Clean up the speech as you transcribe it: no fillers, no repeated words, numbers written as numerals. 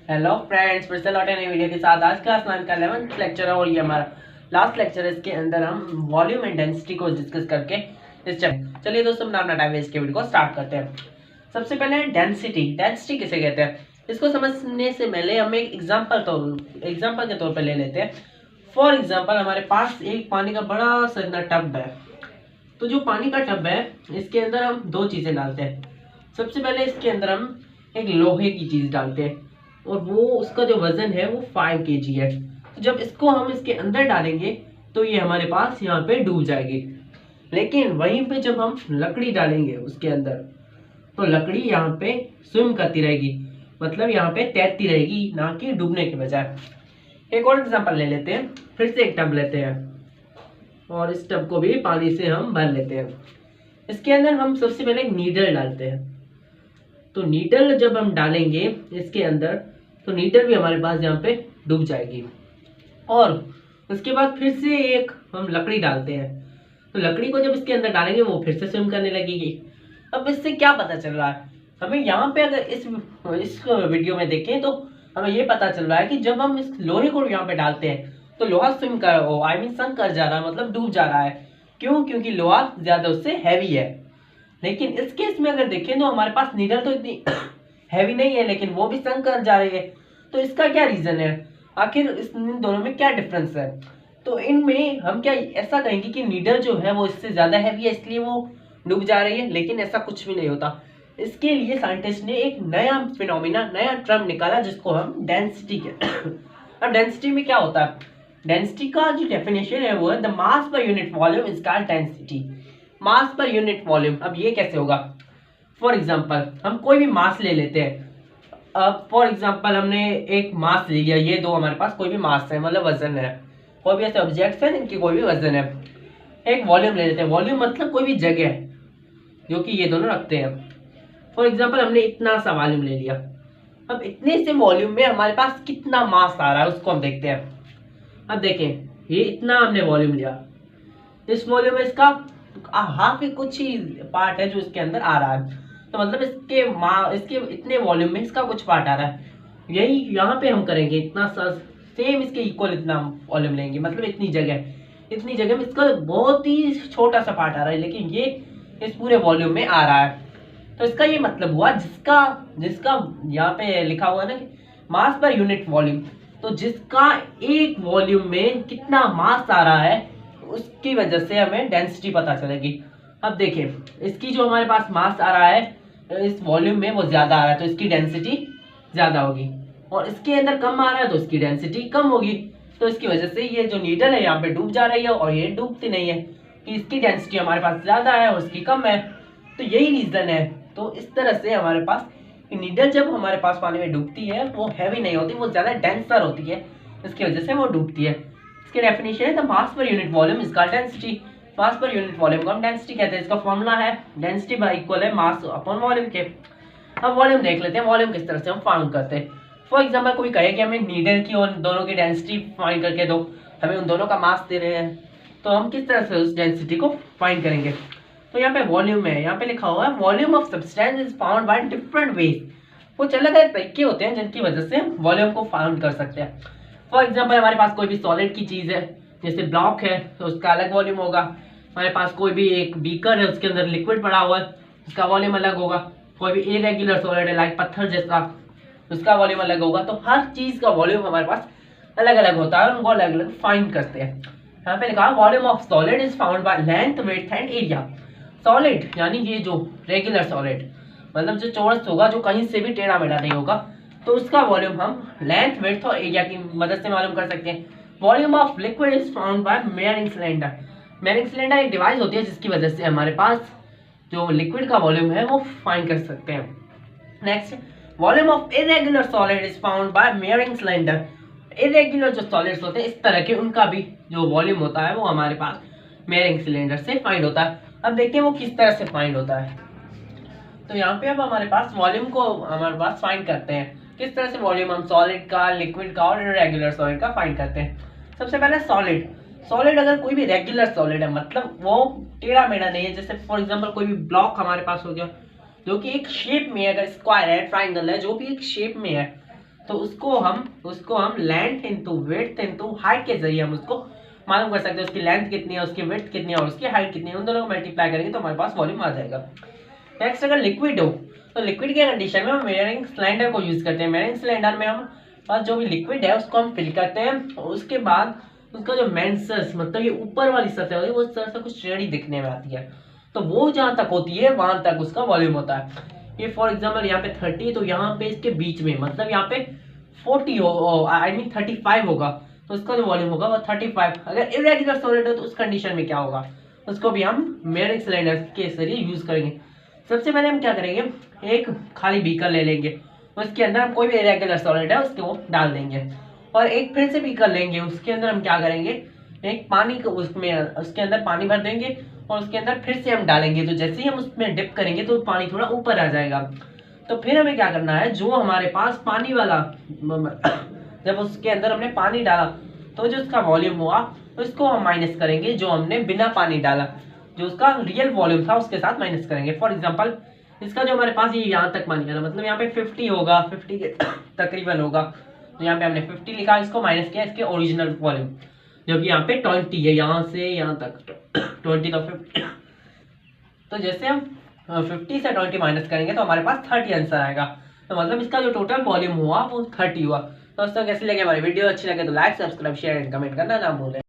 Hello friends, फिर से लौटे नई वीडियो के साथ। आज क्लास 9 का 11th लेक्चर है और ये हमारा लास्ट लेक्चर है। इसके अंदर हम वॉल्यूम एंड डेंसिटी को डिस्कस करके इस चलिए दोस्तों, अपना टाइम वेस्ट के वीडियो को स्टार्ट करते हैं। सबसे पहले डेंसिटी किसे कहते हैं, इसको समझने से पहले हम एक एग्जाम्पल के तौर पर ले लेते हैं। फॉर एग्जाम्पल, हमारे पास एक पानी का बड़ा सा इतना टब है। तो जो पानी का टब है, इसके अंदर हम दो चीज़ें डालते हैं। सबसे पहले इसके अंदर हम एक लोहे की चीज़ डालते हैं और वो उसका जो वजन है वो 5 kg है। तो जब इसको हम इसके अंदर डालेंगे तो ये हमारे पास यहाँ पे डूब जाएगी। लेकिन वहीं पे जब हम लकड़ी डालेंगे उसके अंदर, तो लकड़ी यहाँ पे स्विम करती रहेगी, मतलब यहाँ पे तैरती रहेगी, ना कि डूबने के बजाय। एक और एग्जांपल ले लेते हैं। फिर से एक टब लेते हैं और इस टब को भी पानी से हम भर लेते हैं। इसके अंदर हम सबसे पहले एक नीडल डालते हैं। तो नीडल जब हम डालेंगे इसके अंदर, तो नीडल भी हमारे पास यहाँ पे डूब जाएगी। और उसके बाद फिर से एक हम लकड़ी डालते हैं। तो लकड़ी को जब इसके अंदर डालेंगे वो फिर से स्विम करने लगेगी। अब इससे क्या पता चल रहा है हमें यहाँ पे, अगर इस वीडियो में देखें तो हमें ये पता चल रहा है कि जब हम इस लोहे को यहाँ पे डालते हैं तो लोहा स्विम कर संक कर जा रहा है, मतलब डूब जा रहा है। क्यों? क्योंकि लोहा ज्यादा उससे हैवी है। लेकिन इस केस में अगर देखें तो हमारे पास नीडल तो इतनी हैवी नहीं है, लेकिन वो भी संक कर जा रही है। तो इसका क्या रीजन है? आखिर इन दोनों में क्या डिफरेंस है? तो इनमें हम क्या ऐसा कहेंगे कि नीडल जो है वो इससे ज्यादा हैवी है इसलिए वो डूब जा रही है? लेकिन ऐसा कुछ भी नहीं होता। इसके लिए साइंटिस्ट ने एक नया फिनोमिना, नया टर्म निकाला जिसको हम डेंसिटी कहते हैं। अब डेंसिटी में क्या होता है? डेंसिटी का जो डेफिनेशन है वो है the mass per unit volume is called density. Mass per unit volume. अब ये कैसे होगा? फॉर एग्जांपल, हम कोई भी मास ले लेते हैं। अब फॉर एग्जांपल हमने एक मास ले लिया, ये दो हमारे पास कोई भी मास है, मतलब वजन है। कोई भी ऐसे ऑब्जेक्ट्स हैं इनकी कोई भी वजन है। एक वॉल्यूम ले लेते हैं। वॉल्यूम मतलब कोई भी जगह जो कि ये दोनों रखते हैं। फॉर एग्जांपल, हमने इतना सा वॉल्यूम ले लिया। अब इतने से वॉल्यूम में हमारे पास कितना मास आ रहा है उसको हम देखते हैं। अब देखें, ये इतना हमने वॉल्यूम लिया। इस वॉल्यूम में इसका हाफ ही कुछ ही पार्ट है जो इसके अंदर आ रहा है। तो मतलब इसके इतने वॉल्यूम में इसका कुछ पार्ट आ रहा है। यही यहाँ पे हम करेंगे, इतना सा सेम इसके इक्वल इतना वॉल्यूम लेंगे, मतलब इतनी जगह में इसका बहुत ही छोटा सा पार्ट आ रहा है, लेकिन ये इस पूरे वॉल्यूम में आ रहा है। तो इसका ये मतलब हुआ, जिसका जिसका यहाँ पे लिखा हुआ है ना कि मास पर यूनिट वॉल्यूम, तो जिसका एक वॉल्यूम में कितना मास आ रहा है उसकी वजह से हमें डेंसिटी पता चलेगी। अब देखिए, इसकी जो हमारे पास मास आ रहा है इस वॉल्यूम में वो ज्यादा आ रहा है तो इसकी डेंसिटी ज्यादा होगी, और इसके अंदर कम आ रहा है तो इसकी डेंसिटी कम होगी। तो इसकी वजह से ये जो नीडल है यहाँ पे डूब जा रही है और ये डूबती नहीं है, कि इसकी डेंसिटी हमारे पास ज्यादा है और उसकी कम है। तो यही रीजन है। तो इस तरह से हमारे पास नीडल जब हमारे पास पानी में डूबती है वो हैवी नहीं होती, वो ज्यादा डेंसर होती है, इसकी वजह से वो डूबती है। इसकी डेफिनेशन है the mass per unit volume is called density. Mass per unit volume को हम डेंसिटी कहते हैं। इसका फॉर्मूला है डेंसिटी बाय इक्वल है मास अपॉन वॉल्यूम के। अब वॉल्यूम देख लेते हैं, वॉल्यूम किस तरह से हम फाइंड करते हैं। फॉर एग्जांपल, कोई कहे कि हमें नीडल की और दोनों की डेंसिटी फाइंड करके दो, हमें उन दोनों का मास दे रहे हैं, तो हम किस तरह से उस डेंसिटी को फाइंड करेंगे? तो यहाँ पे वॉल्यूम है, यहाँ पे लिखा हुआ है volume of substance is found by different ways. कुछ अलग अलग तरीके होते हैं जिनकी वजह से हम वॉल्यूम को फाउंड कर सकते हैं। फॉर एग्जांपल, हमारे पास कोई भी सॉलिड की चीज़ है, जैसे ब्लॉक है तो उसका अलग वॉल्यूम होगा। हमारे पास कोई भी एक बीकर है, उसके अंदर लिक्विड पड़ा हुआ है, उसका वॉल्यूम अलग होगा। कोई भी इरेगुलर सॉलिड है लाइक पत्थर जैसा, उसका वॉल्यूम अलग होगा। तो हर चीज़ का वॉल्यूम हमारे पास अलग अलग होता है, उनको अलग अलग फाइंड करते हैं। यहाँ पे लिखा volume of solid is found by length, width and area. Solid यानी ये जो रेगुलर सॉलिड, मतलब जो चौरस होगा, जो कहीं से भी टेढ़ा मेढ़ा नहीं होगा, तो उसका वॉल्यूम हम लेंथ, विड्थ और एरिया की मदद से मालूम कर सकते हैं। Volume of liquid is found by मेयरिंग cylinder. मेयरिंग cylinder एक डिवाइस होती है जिसकी वजह से हमारे पास जो लिक्विड का वॉल्यूम है वो फाइंड कर सकते हैं। Next, volume of irregular solid is found by मेयरिंग cylinder. Irregular जो सॉलिड्स होते हैं इस तरह के, उनका भी जो वॉल्यूम होता है वो हमारे पास मेयरिंग सिलेंडर से फाइंड होता है। अब देखिए वो किस तरह से फाइंड होता है। तो यहाँ पे अब हमारे पास वॉल्यूम को हमारे पास फाइंड करते हैं। किस तरह से वॉल्यूम हम सॉलिड का, लिक्विड का और इरेगुलर सॉलिड का फाइंड करते हैं। सबसे पहले सॉलिड अगर कोई भी रेगुलर सॉलिड है, मतलब वो टेढ़ा मेढ़ा नहीं है, जैसे फॉर एग्जांपल कोई भी ब्लॉक हमारे पास हो गया जो कि एक शेप में है, अगर स्क्वायर है, ट्राइंगल है, जो भी एक शेप में है, तो उसको हम length into width into height के जरिए हम उसको मालूम कर सकते हैं। उसकी लेंथ कितनी है, उसकी विड्थ कितनी है और उसकी हाइट कितनी है, उन दोनों को मल्टीप्लाई करेंगे तो हमारे पास वॉल्यूम आ जाएगा। नेक्स्ट अगर लिक्विड हो तो लिक्विड के कंडीशन में हम मेजरिंग सिलेंडर को यूज करते हैं। मेजरिंग सिलेंडर में हम पास जो भी लिक्विड है उसको हम फिल करते हैं और उसके बाद उसका जो मेंसस मतलब ये ऊपर वाली सतह होती है वो सतह कुछ टेढ़ी दिखने में आती है, तो वो जहां तक होती है वहां तक उसका वॉल्यूम होता है। ये फॉर एग्जाम्पल यहाँ पे 30 तो यहाँ पे इसके बीच में मतलब यहाँ पे 40 हो आई मीन 35 होगा तो उसका जो वॉल्यूम होगा वो 35। अगर इरेगुलर सॉलिड हो तो उस कंडीशन में क्या होगा, उसको भी हम मेजरिंग सिलेंडर के जरिए यूज करेंगे। सबसे पहले हम क्या करेंगे, एक खाली बीकर ले लेंगे, उसके अंदर हम कोई भी इरेगुलर सॉलिड है उसको डाल देंगे और एक फिर से बीकर लेंगे, उसके अंदर हम क्या करेंगे, एक पानी को उसमें उसके अंदर पानी भर देंगे और उसके अंदर फिर से हम डालेंगे। तो जैसे ही हम उसमें डिप करेंगे तो पानी थोड़ा ऊपर आ जाएगा। तो फिर हमें क्या करना है, जो हमारे पास पानी वाला जब उसके अंदर हमने पानी डाला तो जो उसका वॉल्यूम हुआ उसको हम माइनस करेंगे, जो हमने बिना पानी डाला जो उसका रियल वॉल्यूम था उसके साथ माइनस करेंगे। फॉर एग्जांपल इसका जो हमारे पास ये यहाँ तक पानी डाला मतलब यहाँ पे 50 होगा, 50 के तकरीबन होगा, तो यहाँ पे हमने 50 लिखा, इसको माइनस किया इसके ओरिजिनल वॉल्यूम जो कि यहाँ पे 20 है, यहाँ से यहाँ तक 20 तो 50। तो जैसे हम 50 से 20 माइनस करेंगे तो हमारे पास 30 आंसर आएगा। तो मतलब इसका जो टोटल वॉल्यूम हुआ वो 30 हुआ। तो दोस्तों कैसी लगे हमारी वीडियो, अच्छी लगे तो like subscribe share and comment करना ना भूलें।